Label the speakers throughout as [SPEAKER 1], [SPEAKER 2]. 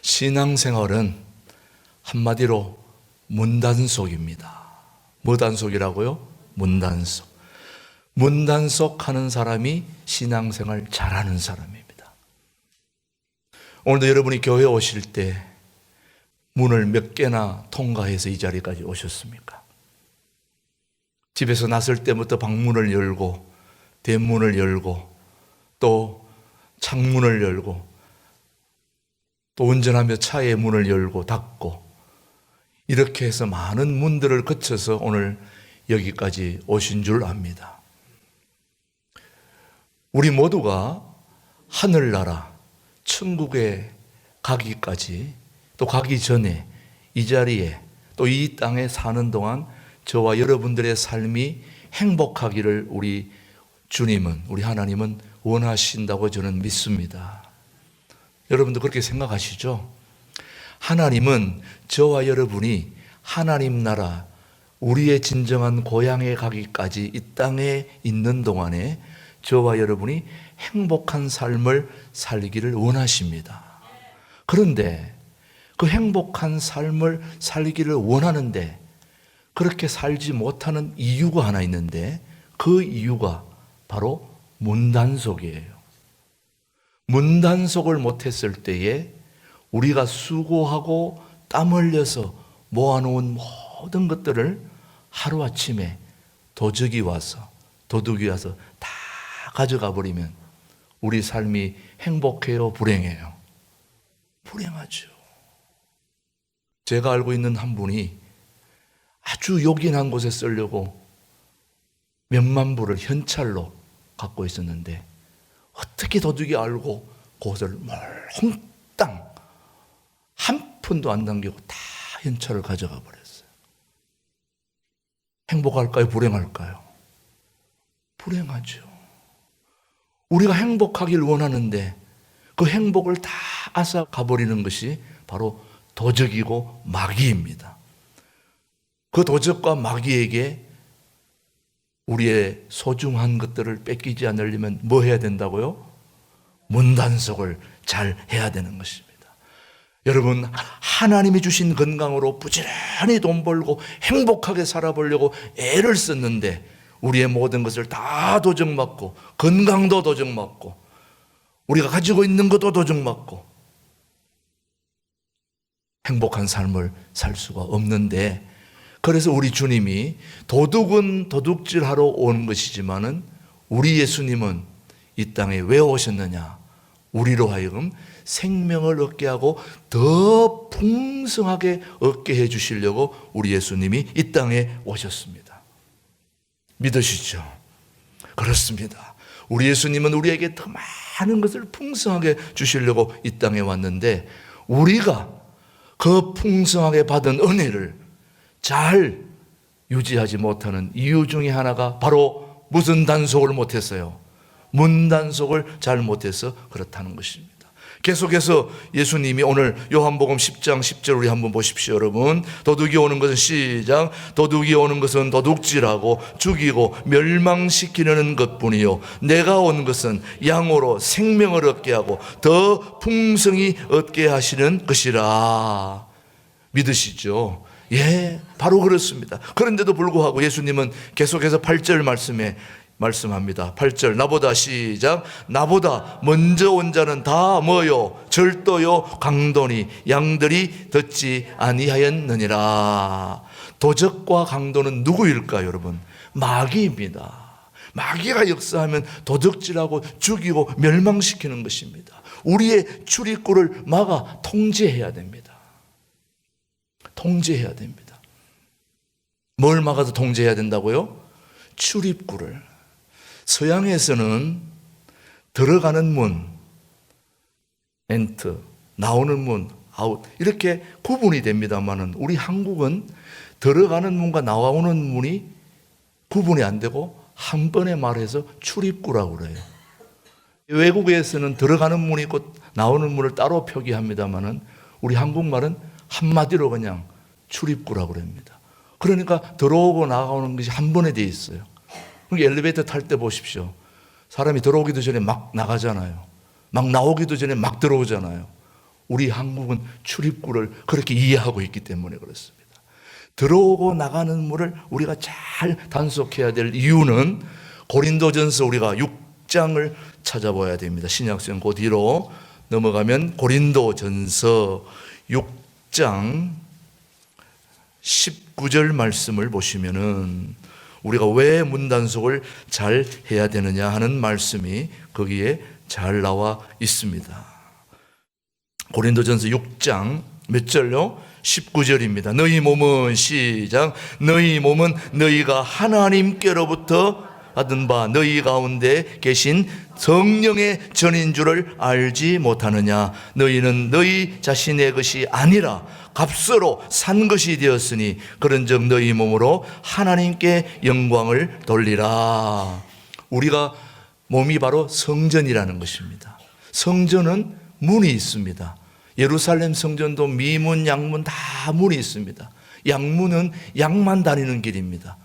[SPEAKER 1] 신앙생활은 한마디로 문단속입니다. 뭐 단속이라고요? 문단속. 문단속 하는 사람이 신앙생활 잘하는 사람입니다. 오늘도 여러분이 교회 오실 때 문을 몇 개나 통과해서 이 자리까지 오셨습니까? 집에서 나설 때부터 방문을 열고 대문을 열고 또 창문을 열고 또 운전하며 차의 문을 열고 닫고 이렇게 해서 많은 문들을 거쳐서 오늘 여기까지 오신 줄 압니다. 우리 모두가 하늘나라 천국에 가기까지 또 가기 전에 이 자리에 또 이 땅에 사는 동안 저와 여러분들의 삶이 행복하기를 우리 주님은, 우리 하나님은 원하신다고 저는 믿습니다. 여러분도 그렇게 생각하시죠? 하나님은 저와 여러분이 하나님 나라, 우리의 진정한 고향에 가기까지 이 땅에 있는 동안에 저와 여러분이 행복한 삶을 살기를 원하십니다. 그런데 그 행복한 삶을 살기를 원하는데 그렇게 살지 못하는 이유가 하나 있는데 그 이유가 바로 문단속이에요. 문단속을 못했을 때에 우리가 수고하고 땀 흘려서 모아놓은 모든 것들을 하루아침에 도둑이 와서 다 가져가 버리면 우리 삶이 행복해요, 불행해요? 불행하죠. 제가 알고 있는 한 분이 아주 요긴한 곳에 쓰려고 몇만 불을 현찰로 갖고 있었는데 어떻게 도둑이 알고 그것을 몽땅 한 푼도 안 남기고 다 현찰을 가져가 버렸어요. 행복할까요? 불행할까요? 불행하죠. 우리가 행복하길 원하는데 그 행복을 다 앗아 가버리는 것이 바로 도적이고 마귀입니다. 그 도적과 마귀에게 우리의 소중한 것들을 뺏기지 않으려면 뭐 해야 된다고요? 문단속을 잘 해야 되는 것입니다. 여러분, 하나님이 주신 건강으로 부지런히 돈 벌고 행복하게 살아보려고 애를 썼는데 우리의 모든 것을 다 도적맞고 건강도 도적맞고 우리가 가지고 있는 것도 도적맞고 행복한 삶을 살 수가 없는데, 그래서 우리 주님이 도둑은 도둑질하러 온 것이지만은 우리 예수님은 이 땅에 왜 오셨느냐? 우리로 하여금 생명을 얻게 하고 더 풍성하게 얻게 해 주시려고 우리 예수님이 이 땅에 오셨습니다. 믿으시죠? 그렇습니다. 우리 예수님은 우리에게 더 많은 것을 풍성하게 주시려고 이 땅에 왔는데 우리가 그 풍성하게 받은 은혜를 잘 유지하지 못하는 이유 중에 하나가 바로 무슨 단속을 못했어요? 문단속을 잘 못해서 그렇다는 것입니다. 계속해서 예수님이 오늘 요한복음 10장 10절 우리 한번 보십시오. 여러분, 도둑이 오는 것은 시작, 도둑이 오는 것은 도둑질하고 죽이고 멸망시키려는 것뿐이요 내가 온 것은 양으로 생명을 얻게 하고 더 풍성히 얻게 하시는 것이라. 믿으시죠? 예, 바로 그렇습니다. 그런데도 불구하고 예수님은 계속해서 8절 말씀합니다. 8절 나보다 시작, 나보다 먼저 온 자는 다 뭐요? 절도요 강도니 양들이 듣지 아니하였느니라. 도적과 강도는 누구일까요, 여러분? 마귀입니다. 마귀가 역사하면 도둑질하고 죽이고 멸망시키는 것입니다. 우리의 출입구를 막아 통제해야 됩니다. 통제해야 됩니다. 뭘 막아서 통제해야 된다고요? 출입구를. 서양에서는 들어가는 문, 엔터, 나오는 문, 아웃 이렇게 구분이 됩니다만은 우리 한국은 들어가는 문과 나오는 문이 구분이 안 되고 한 번에 말해서 출입구라고 그래요. 외국에서는 들어가는 문이 있고 나오는 문을 따로 표기합니다만은 우리 한국말은 한마디로 그냥 출입구라고 그럽니다. 그러니까 들어오고 나가는 것이 한 번에 돼 있어요. 그러니까 엘리베이터 탈 때 보십시오. 사람이 들어오기도 전에 막 나가잖아요. 막 나오기도 전에 막 들어오잖아요. 우리 한국은 출입구를 그렇게 이해하고 있기 때문에 그렇습니다. 들어오고 나가는 물을 우리가 잘 단속해야 될 이유는 고린도전서 우리가 6장을 찾아봐야 됩니다. 신약성 그 뒤로 넘어가면 고린도전서 6장 19절 말씀을 보시면은 우리가 왜 문단속을 잘 해야 되느냐 하는 말씀이 거기에 잘 나와 있습니다. 고린도전서 6장 몇 절요? 19절입니다. 너희 몸은 시작. 너희 몸은 너희가 하나님께로부터 받은 바 너희 가운데 계신 성령의 전인 줄을 알지 못하느냐. 너희는 너희 자신의 것이 아니라 값으로 산 것이 되었으니 그런즉 너희 몸으로 하나님께 영광을 돌리라. 우리가 몸이 바로 성전이라는 것입니다. 성전은 문이 있습니다. 예루살렘 성전도 미문, 양문 다 문이 있습니다. 양문은 양만 다니는 길입니다.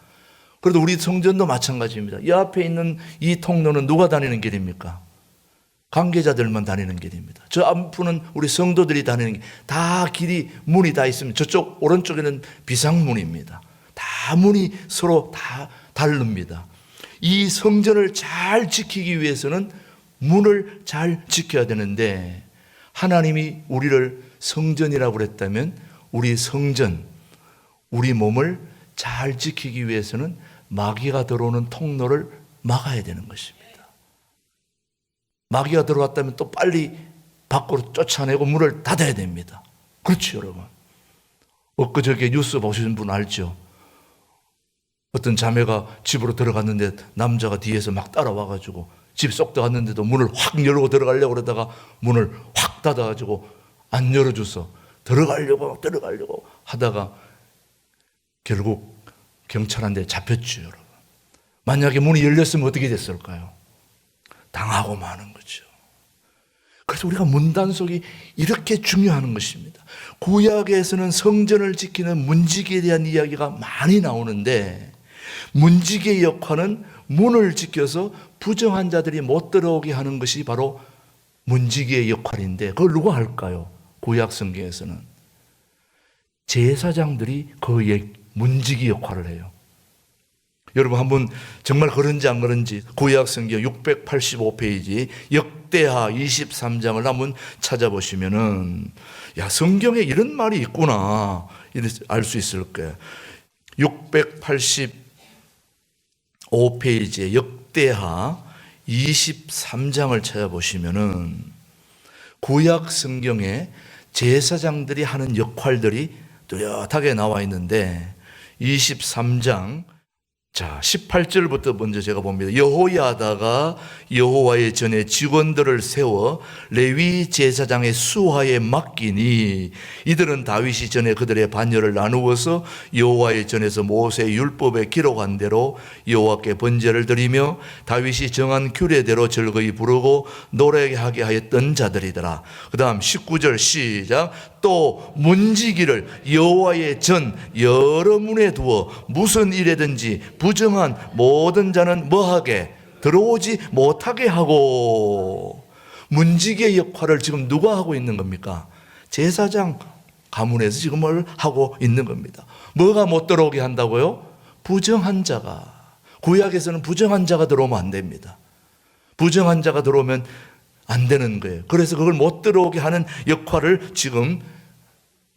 [SPEAKER 1] 그래도 우리 성전도 마찬가지입니다. 이 앞에 있는 이 통로는 누가 다니는 길입니까? 관계자들만 다니는 길입니다. 저 앞은 우리 성도들이 다니는 길. 다 길이 문이 다 있습니다. 저쪽 오른쪽에는 비상문입니다. 다 문이 서로 다 다릅니다. 이 성전을 잘 지키기 위해서는 문을 잘 지켜야 되는데 하나님이 우리를 성전이라고 그랬다면 우리 성전, 우리 몸을 잘 지키기 위해서는 마귀가 들어오는 통로를 막아야 되는 것입니다. 마귀가 들어왔다면 또 빨리 밖으로 쫓아내고 문을 닫아야 됩니다. 그렇죠, 여러분. 엊그저께 뉴스 보신 분 알죠? 어떤 자매가 집으로 들어갔는데 남자가 뒤에서 막 따라와가지고 집 쏙 들어갔는데도 문을 확 열고 들어가려고 그러다가 문을 확 닫아가지고 안 열어줘서 들어가려고 하다가 결국 경찰한테 잡혔죠, 여러분. 만약에 문이 열렸으면 어떻게 됐을까요? 당하고 마는 거죠. 그래서 우리가 문단속이 이렇게 중요한 것입니다. 구약에서는 성전을 지키는 문지기에 대한 이야기가 많이 나오는데 문지기의 역할은 문을 지켜서 부정한 자들이 못 들어오게 하는 것이 바로 문지기의 역할인데 그걸 누가 할까요? 구약 성경에서는 제사장들이 그 문지기 역할을 해요. 여러분 한번 정말 그런지 안 그런지 구약 성경 685페이지 역대하 23장을 한번 찾아보시면은 야 성경에 이런 말이 있구나 알 수 있을 거예요. 685페이지에 역대하 23장을 찾아보시면은 구약 성경에 제사장들이 하는 역할들이 뚜렷하게 나와 있는데 23장 자 18절부터 먼저 제가 봅니다. 여호야다가 여호와의 전에 직원들을 세워 레위 제사장의 수하에 맡기니 이들은 다윗이 전에 그들의 반열을 나누어서 여호와의 전에서 모세의 율법에 기록한 대로 여호와께 번제를 드리며 다윗이 정한 규례대로 즐거이 부르고 노래하게 하였던 자들이더라. 그 다음 19절 시작. 또 문지기를 여호와의 전 여러 문에 두어 무슨 일에든지 부정한 모든 자는 뭐하게 들어오지 못하게 하고. 문지기의 역할을 지금 누가 하고 있는 겁니까? 제사장 가문에서 지금 뭘 하고 있는 겁니다. 뭐가 못 들어오게 한다고요? 부정한 자가. 구약에서는 부정한 자가 들어오면 안 됩니다. 부정한 자가 들어오면 안 되는 거예요. 그래서 그걸 못 들어오게 하는 역할을 지금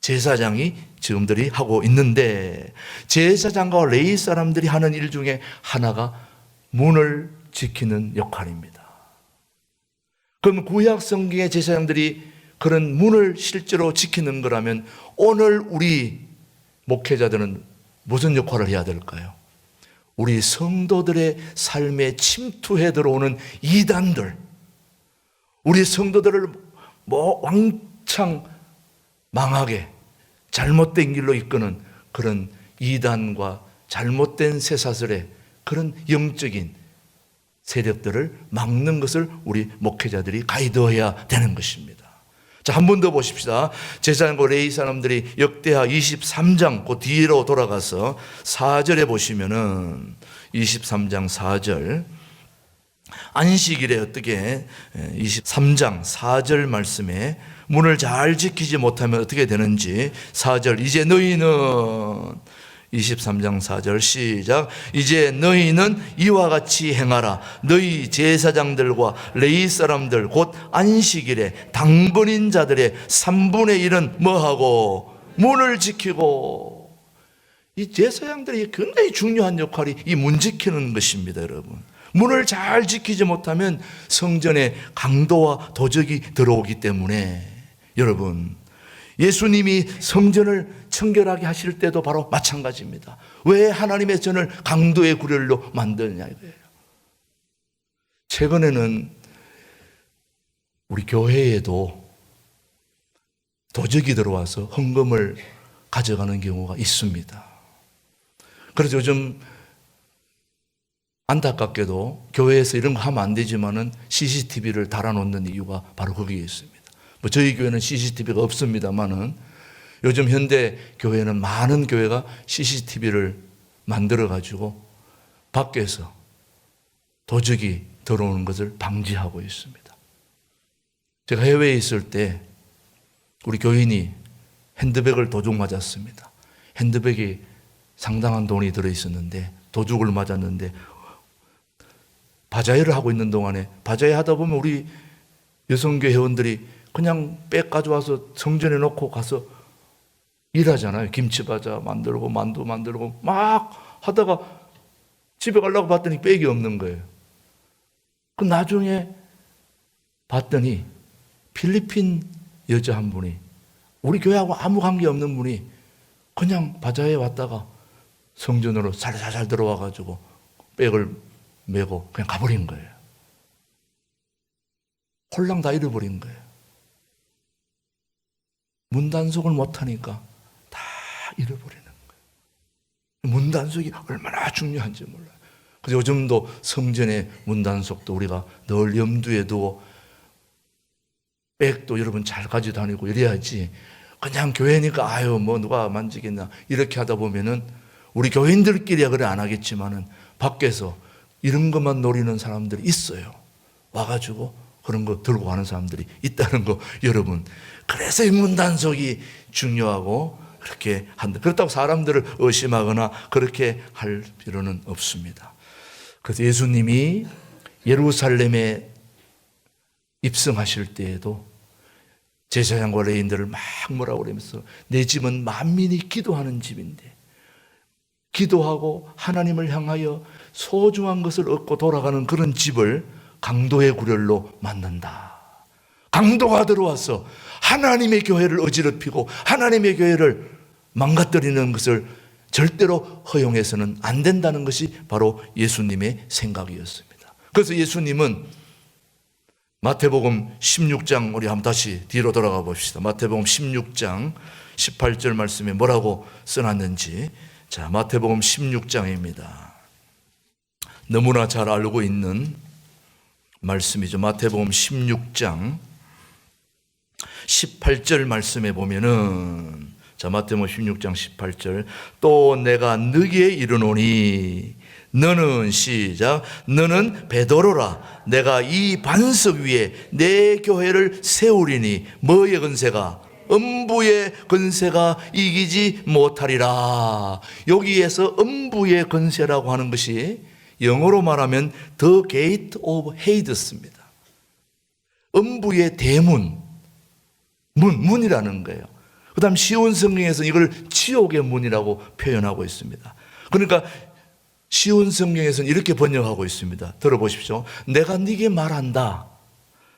[SPEAKER 1] 제사장이 지금들이 하고 있는데 제사장과 레위 사람들이 하는 일 중에 하나가 문을 지키는 역할입니다. 그럼 구약 성경의 제사장들이 그런 문을 실제로 지키는 거라면 오늘 우리 목회자들은 무슨 역할을 해야 될까요? 우리 성도들의 삶에 침투해 들어오는 이단들, 우리 성도들을 왕창 망하게 잘못된 길로 이끄는 그런 이단과 잘못된 쇠사슬의 그런 영적인 세력들을 막는 것을 우리 목회자들이 가이드해야 되는 것입니다. 자, 한 번 더 보십시다. 제사장과 레위 사람들이 역대하 23장 그 뒤로 돌아가서 4절에 보시면은 23장 4절 안식일에 어떻게 23장 4절 말씀에 문을 잘 지키지 못하면 어떻게 되는지 4절 이제 너희는 23장 4절 시작 이제 너희는 이와 같이 행하라 너희 제사장들과 레위 사람들 곧 안식일에 당번인 자들의 3분의 1은 뭐하고 문을 지키고 이 제사장들이 굉장히 중요한 역할이 이 문 지키는 것입니다. 여러분 문을 잘 지키지 못하면 성전에 강도와 도적이 들어오기 때문에 여러분 예수님이 성전을 청결하게 하실 때도 바로 마찬가지입니다. 왜 하나님의 전을 강도의 구렬로 만드느냐 이거예요. 최근에는 우리 교회에도 도적이 들어와서 헌금을 가져가는 경우가 있습니다. 그래서 요즘 안타깝게도 교회에서 이런 거 하면 안 되지만은 CCTV를 달아놓는 이유가 바로 거기에 있습니다. 뭐 저희 교회는 CCTV가 없습니다만은 요즘 현대 교회는 많은 교회가 CCTV를 만들어 가지고 밖에서 도적이 들어오는 것을 방지하고 있습니다. 제가 해외에 있을 때 우리 교인이 핸드백을 도둑 맞았습니다. 핸드백에 상당한 돈이 들어 있었는데 도둑을 맞았는데 바자회를 하고 있는 동안에 바자회 하다 보면 우리 여성교 회원들이 그냥 백 가져와서 성전에 놓고 가서 일하잖아요. 김치바자 만들고 만두 만들고 막 하다가 집에 가려고 봤더니 백이 없는 거예요. 그 나중에 봤더니 필리핀 여자 한 분이 우리 교회하고 아무 관계 없는 분이 그냥 바자회에 왔다가 성전으로 살살살 들어와 가지고 백을 메고 그냥 가버린 거예요. 홀랑 다 잃어버린 거예요. 문단속을 못하니까 다 잃어버리는 거예요. 문단속이 얼마나 중요한지 몰라요. 그래서 요즘도 성전의 문단속도 우리가 늘 염두에 두고 백도 여러분 잘 가지고 다니고 이래야지 그냥 교회니까 아유 뭐 누가 만지겠나 이렇게 하다 보면은 우리 교인들끼리야 그래 안 하겠지만은 밖에서 이런 것만 노리는 사람들이 있어요. 와가지고 그런 거 들고 가는 사람들이 있다는 거 여러분. 그래서 이 문단속이 중요하고 그렇게 한다. 그렇다고 사람들을 의심하거나 그렇게 할 필요는 없습니다. 그래서 예수님이 예루살렘에 입성하실 때에도 제사장과 레위인들을 막 뭐라고 그러면서 내 집은 만민이 기도하는 집인데 기도하고 하나님을 향하여 소중한 것을 얻고 돌아가는 그런 집을 강도의 구렬로 만든다. 강도가 들어와서 하나님의 교회를 어지럽히고 하나님의 교회를 망가뜨리는 것을 절대로 허용해서는 안 된다는 것이 바로 예수님의 생각이었습니다. 그래서 예수님은 마태복음 16장 우리 한번 다시 뒤로 돌아가 봅시다. 마태복음 16장 18절 말씀에 뭐라고 써놨는지 자 마태복음 16장입니다. 너무나 잘 알고 있는 말씀이죠. 마태복음 16장 18절 말씀에 보면은 자 마태복음 16장 18절 또 내가 너희에게 이르노니 너는 시작 너는 베드로라 내가 이 반석 위에 내 교회를 세우리니 뭐의 건세가 음부의 건세가 이기지 못하리라. 여기에서 음부의 건세라고 하는 것이 영어로 말하면 The Gate of Hades입니다. 음부의 대문, 문이라는 거예요. 그 다음 시온 성경에서는 이걸 지옥의 문이라고 표현하고 있습니다. 그러니까 시온 성경에서는 이렇게 번역하고 있습니다. 들어보십시오. 내가 네게 말한다.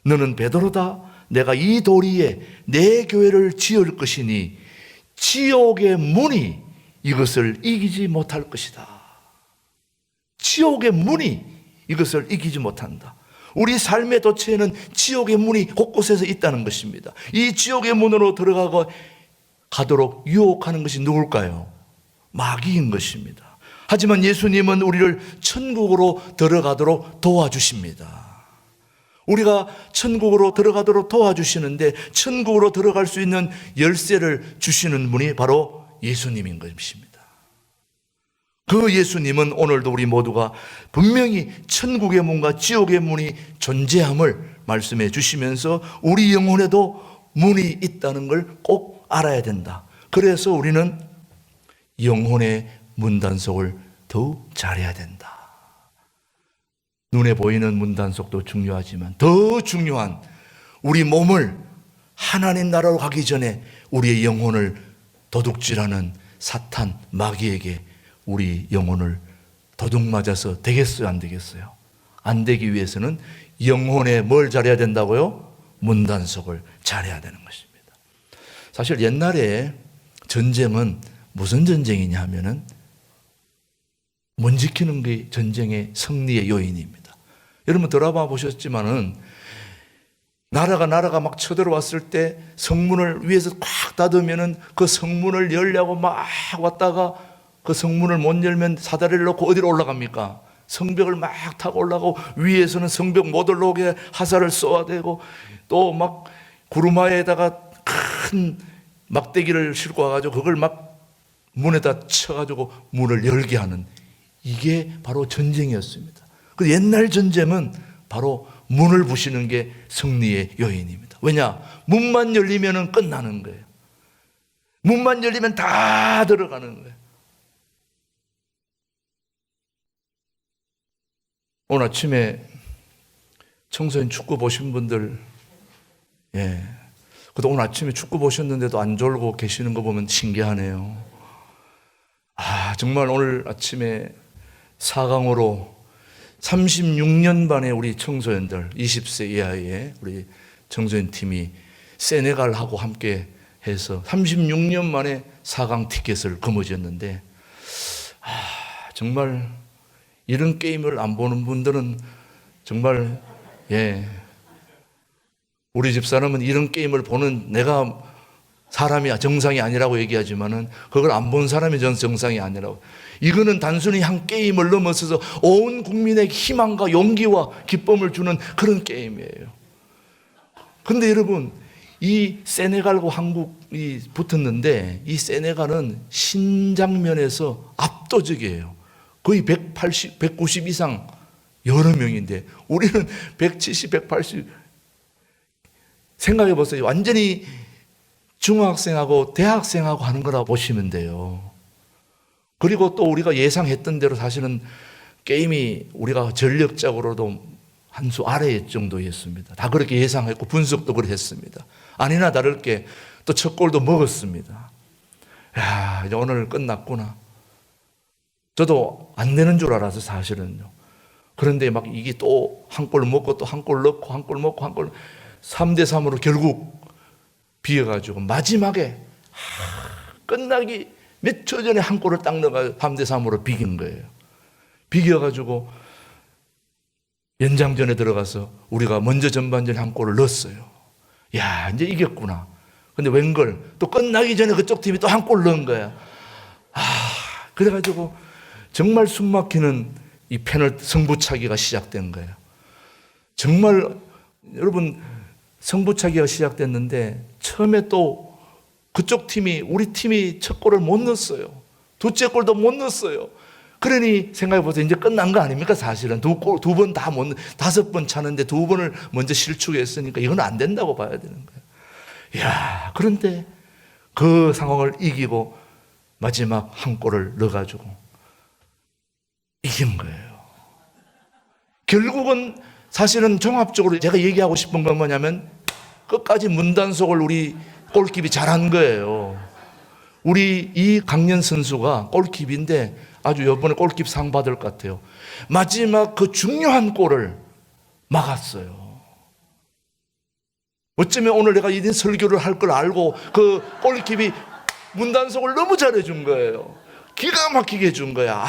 [SPEAKER 1] 너는 베드로다. 내가 이 돌 위에 내 교회를 지을 것이니 지옥의 문이 이것을 이기지 못할 것이다. 지옥의 문이 이것을 이기지 못한다. 우리 삶의 도처에는 지옥의 문이 곳곳에서 있다는 것입니다. 이 지옥의 문으로 가도록 유혹하는 것이 누굴까요? 마귀인 것입니다. 하지만 예수님은 우리를 천국으로 들어가도록 도와주십니다. 우리가 천국으로 들어가도록 도와주시는데 천국으로 들어갈 수 있는 열쇠를 주시는 분이 바로 예수님인 것입니다. 그 예수님은 오늘도 우리 모두가 분명히 천국의 문과 지옥의 문이 존재함을 말씀해 주시면서 우리 영혼에도 문이 있다는 걸 꼭 알아야 된다. 그래서 우리는 영혼의 문단속을 더욱 잘해야 된다. 눈에 보이는 문단속도 중요하지만 더 중요한 우리 몸을 하나님 나라로 가기 전에 우리의 영혼을 도둑질하는 사탄 마귀에게 우리 영혼을 도둑 맞아서 되겠어요, 안 되겠어요? 안 되기 위해서는 영혼에 뭘 잘해야 된다고요? 문단속을 잘해야 되는 것입니다. 사실 옛날에 전쟁은 무슨 전쟁이냐 하면은 문 지키는 게 전쟁의 승리의 요인입니다. 여러분 드라마 보셨지만은 나라가 막 쳐들어왔을 때 성문을 위에서 꽉 닫으면은 그 성문을 열려고 막 왔다가 그 성문을 못 열면 사다리를 놓고 어디로 올라갑니까? 성벽을 막 타고 올라가고 위에서는 성벽 못 올라오게 화살을 쏘아야 되고 또 막 구루마에다가 큰 막대기를 싣고 와가지고 그걸 막 문에다 쳐가지고 문을 열게 하는 이게 바로 전쟁이었습니다. 그 옛날 전쟁은 바로 문을 부시는 게 승리의 요인입니다. 왜냐? 문만 열리면 끝나는 거예요. 문만 열리면 다 들어가는 거예요. 오늘 아침에 청소년 축구 보신 분들, 그래도 오늘 아침에 축구 보셨는데도 안 졸고 계시는 거 보면 신기하네요. 정말 오늘 아침에 4강으로 36년 반의 우리 청소년들, 20세 이하의 우리 청소년 팀이 세네갈하고 함께 해서 36년 만에 4강 티켓을 거머쥐었는데, 정말 이런 게임을 안 보는 분들은 정말, 우리 집사람은 이런 게임을 보는 내가 사람이 정상이 아니라고 얘기하지만은 그걸 안 본 사람이 전 정상이 아니라고. 이거는 단순히 한 게임을 넘어서서 온 국민에게 희망과 용기와 기쁨을 주는 그런 게임이에요. 그런데 여러분, 이 세네갈과 한국이 붙었는데 이 세네갈은 신장면에서 압도적이에요. 거의 180, 190 이상 여러 명인데 우리는 170, 180. 생각해 보세요. 완전히 중학생하고 대학생하고 하는 거라고 보시면 돼요. 그리고 또 우리가 예상했던 대로 사실은 게임이 우리가 전력적으로도 한 수 아래 정도였습니다. 다 그렇게 예상했고 분석도 그렇게 했습니다. 아니나 다를게 또 첫 골도 먹었습니다. 이제 오늘 끝났구나. 저도 안 되는 줄 알아서 사실은요. 그런데 막 이게 또 한 골 먹고 또 한 골 넣고 한 골 먹고 한 골 3대3으로 결국 비어가지고 마지막에 끝나기 몇 초 전에 한 골을 딱 넣어가지고 3대3으로 비긴 거예요. 비겨가지고 연장전에 들어가서 우리가 먼저 전반전에 한 골을 넣었어요. 이제 이겼구나. 근데 웬걸 또 끝나기 전에 그쪽 팀이 또 한 골 넣은 거야. 그래가지고 정말 숨막히는 이 패널 승부차기가 시작된 거예요. 정말 여러분 승부차기가 시작됐는데 처음에 또 그쪽 팀이 우리 팀이 첫 골을 못 넣었어요. 둘째 골도 못 넣었어요. 그러니 생각해 보세요. 이제 끝난 거 아닙니까? 사실은 두 번 다 못, 5번 차는데 2번을 먼저 실축했으니까 이건 안 된다고 봐야 되는 거예요. 그런데 그 상황을 이기고 마지막 한 골을 넣어가지고 이긴 거예요. 결국은 사실은 종합적으로 제가 얘기하고 싶은 건 뭐냐면 끝까지 문단속을 우리 골킵이 잘한 거예요. 우리 이강년 선수가 골킵인데 아주 이번에 골킵 상 받을 것 같아요. 마지막 그 중요한 골을 막았어요. 어쩌면 오늘 내가 이런 설교를 할 걸 알고 그 골킵이 문단속을 너무 잘해준 거예요. 기가 막히게 해준 거야.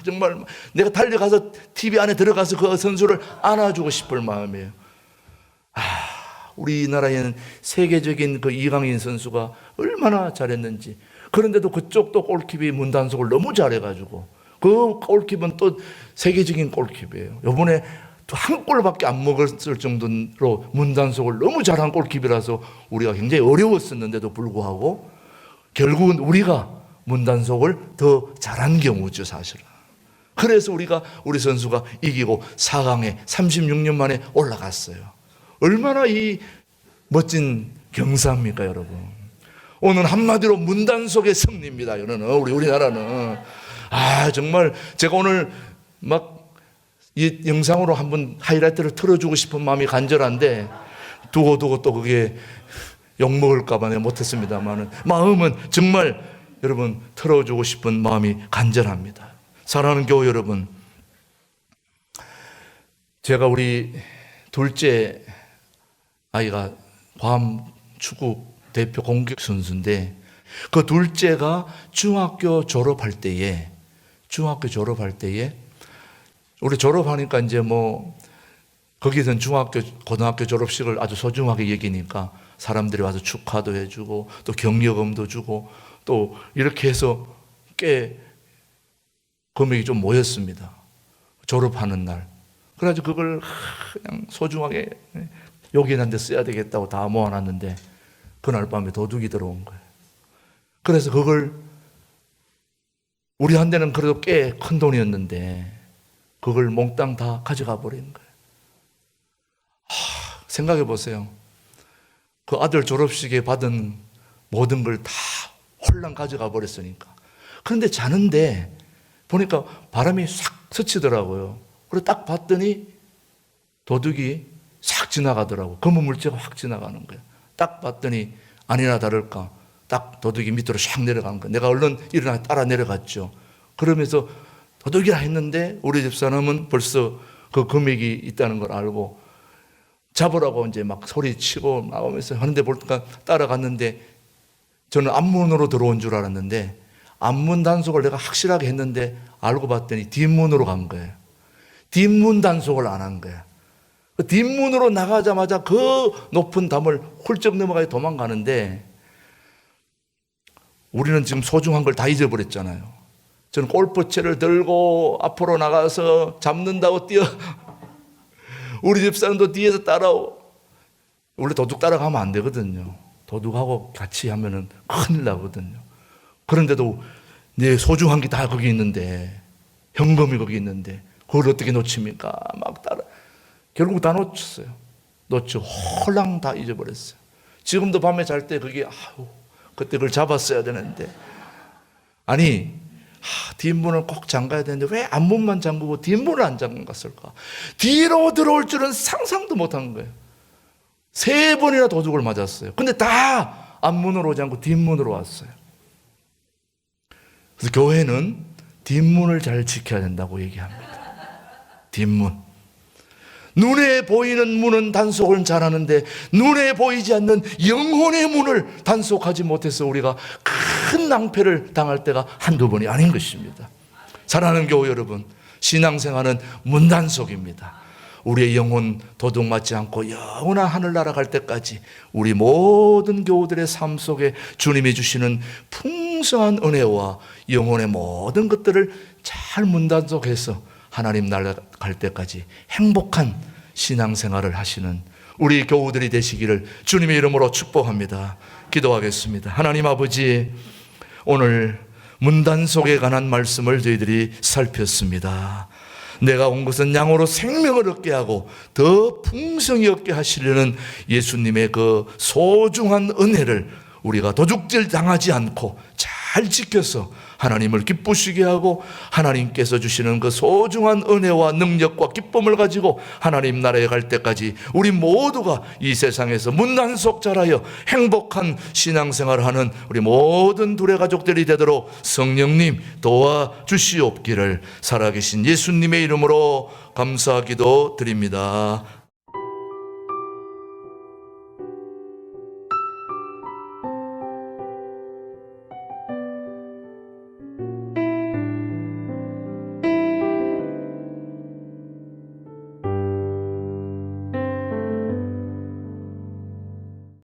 [SPEAKER 1] 정말 내가 달려가서 TV 안에 들어가서 그 선수를 안아주고 싶을 마음이에요. 우리나라에는 세계적인 그 이강인 선수가 얼마나 잘했는지. 그런데도 그쪽도 골킵이 문단속을 너무 잘해가지고 그 골킵은 또 세계적인 골킵이에요. 이번에 또 한 골밖에 안 먹었을 정도로 문단속을 너무 잘한 골킵이라서 우리가 굉장히 어려웠었는데도 불구하고 결국은 우리가 문단속을 더 잘한 경우죠, 사실은. 그래서 우리 선수가 이기고 4강에 36년 만에 올라갔어요. 얼마나 이 멋진 경사입니까, 여러분. 오늘 한마디로 문단속의 승리입니다. 우리나라는. 정말 제가 오늘 막 이 영상으로 한번 하이라이트를 틀어주고 싶은 마음이 간절한데 두고 또 그게 욕먹을까봐 내가 못했습니다만 마음은 정말 여러분 틀어주고 싶은 마음이 간절합니다. 사랑하는 교회 여러분, 제가 우리 둘째 아이가 괌 축구 대표 공격 선수인데 그 둘째가 중학교 졸업할 때에 우리 졸업하니까 이제 뭐 거기선 고등학교 졸업식을 아주 소중하게 여기니까 사람들이 와서 축하도 해주고 또 격려금도 주고 또 이렇게 해서 꽤 금액이 좀 모였습니다. 졸업하는 날. 그래가지고 그걸 그냥 소중하게 여기는 데 써야 되겠다고 다 모아놨는데 그날 밤에 도둑이 들어온 거예요. 그래서 그걸 우리한테는 그래도 꽤 큰 돈이었는데 그걸 몽땅 다 가져가 버린 거예요. 생각해 보세요. 그 아들 졸업식에 받은 모든 걸 다 홀랑 가져가 버렸으니까. 그런데 자는데 보니까 바람이 싹 스치더라고요. 그래서 딱 봤더니 도둑이 싹 지나가더라고요. 검은 물체가 확 지나가는 거예요. 딱 봤더니 아니나 다를까 딱 도둑이 밑으로 샥 내려간 거예요. 내가 얼른 일어나 따라 내려갔죠. 그러면서 도둑이라 했는데 우리 집사람은 벌써 그 금액이 있다는 걸 알고 잡으라고 이제 막 소리치고 나오면서 하는데 보니까 따라갔는데 저는 앞문으로 들어온 줄 알았는데 앞문 단속을 내가 확실하게 했는데 알고 봤더니 뒷문으로 간 거예요. 뒷문 단속을 안 한 거예요. 그 뒷문으로 나가자마자 그 높은 담을 훌쩍 넘어가서 도망가는데 우리는 지금 소중한 걸 다 잊어버렸잖아요. 저는 골프채를 들고 앞으로 나가서 잡는다고 뛰어. 우리 집사람도 뒤에서 따라오고. 원래 도둑 따라가면 안 되거든요. 도둑하고 같이 하면은 큰일 나거든요. 그런데도 내 소중한 게 다 거기 있는데, 현금이 거기 있는데, 그걸 어떻게 놓칩니까? 막 따라. 결국 다 놓쳤어요. 놓치고 홀랑 다 잊어버렸어요. 지금도 밤에 잘 때 그게, 그때 그걸 잡았어야 되는데. 아니, 뒷문을 꼭 잠가야 되는데 왜 앞문만 잠그고 뒷문을 안 잠갔을까? 뒤로 들어올 줄은 상상도 못한 거예요. 3번이나 도둑을 맞았어요. 근데 다 앞문으로 오지 않고 뒷문으로 왔어요. 그래서 교회는 뒷문을 잘 지켜야 된다고 얘기합니다. 뒷문. 눈에 보이는 문은 단속을 잘하는데 눈에 보이지 않는 영혼의 문을 단속하지 못해서 우리가 큰 낭패를 당할 때가 한두 번이 아닌 것입니다. 사랑하는 교회 여러분, 신앙생활은 문단속입니다. 우리의 영혼 도둑 맞지 않고 영원한 하늘나라 갈 때까지 우리 모든 교우들의 삶 속에 주님이 주시는 풍성한 은혜와 영혼의 모든 것들을 잘 문단속해서 하나님 나라 갈 때까지 행복한 신앙생활을 하시는 우리 교우들이 되시기를 주님의 이름으로 축복합니다. 기도하겠습니다. 하나님 아버지, 오늘 문단속에 관한 말씀을 저희들이 살폈습니다. 내가 온 것은 양으로 생명을 얻게 하고 더 풍성히 얻게 하시려는 예수님의 그 소중한 은혜를 우리가 도둑질 당하지 않고 잘 지켜서 하나님을 기쁘시게 하고 하나님께서 주시는 그 소중한 은혜와 능력과 기쁨을 가지고 하나님 나라에 갈 때까지 우리 모두가 이 세상에서 문단속 잘하여 행복한 신앙생활을 하는 우리 모든 둘의 가족들이 되도록 성령님 도와주시옵기를 살아계신 예수님의 이름으로 감사기도 드립니다.